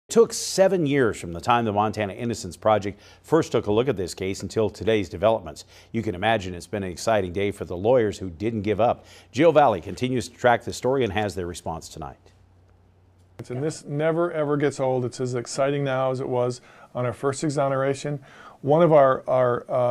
Took 7 years from the time the Montana Innocence Project first took a look at this case until today's developments. You can imagine it's been an exciting day for the lawyers who didn't give up. Jill Valley continues to track the story and has their response tonight. And this never ever gets old. It's as exciting now as it was on our first exoneration. One of our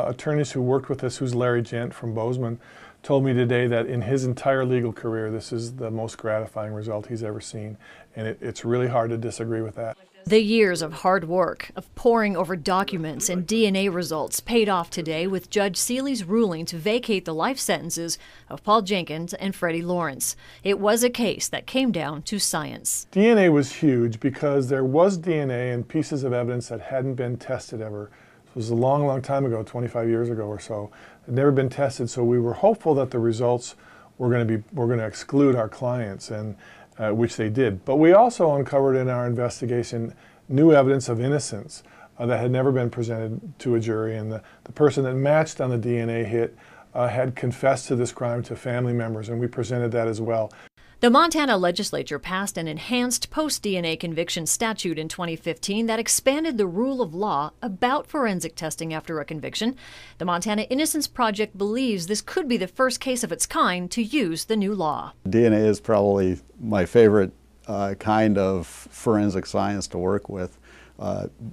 attorneys who worked with us, who's Larry Gent from Bozeman, told me today that in his entire legal career, this is the most gratifying result he's ever seen. And it's really hard to disagree with that. The years of hard work, of poring over documents and DNA results paid off today with Judge Seeley's ruling to vacate the life sentences of Paul Jenkins and Freddie Lawrence. It was a case that came down to science. DNA was huge because there was DNA and pieces of evidence that hadn't been tested ever. It was a long, long time ago, 25 years ago or so. It had never been tested, so we were hopeful that the results were going to exclude our clients, and which they did. But we also uncovered in our investigation new evidence of innocence that had never been presented to a jury, and the person that matched on the DNA hit had confessed to this crime to family members, and we presented that as well. The Montana legislature passed an enhanced post-DNA conviction statute in 2015 that expanded the rule of law about forensic testing after a conviction. The Montana Innocence Project believes this could be the first case of its kind to use the new law. DNA is probably my favorite kind of forensic science to work with,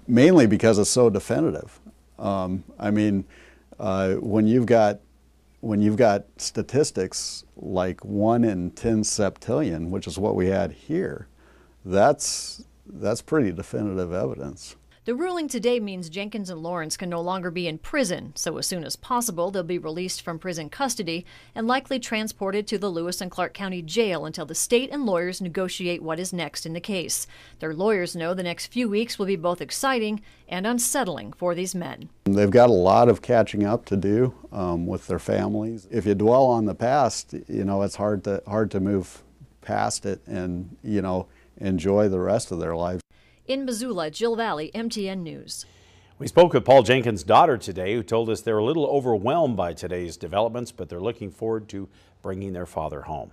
mainly because it's so definitive. When you've got statistics like 1 in 10 septillion, which is what we had here, that's pretty definitive evidence. The ruling today means Jenkins and Lawrence can no longer be in prison, so as soon as possible they'll be released from prison custody and likely transported to the Lewis and Clark County Jail until the state and lawyers negotiate what is next in the case. Their lawyers know the next few weeks will be both exciting and unsettling for these men. They've got a lot of catching up to do with their families. If you dwell on the past, it's hard to move past it and, enjoy the rest of their lives. In Missoula, Jill Valley, MTN News. We spoke with Paul Jenkins' daughter today, who told us they're a little overwhelmed by today's developments, but they're looking forward to bringing their father home.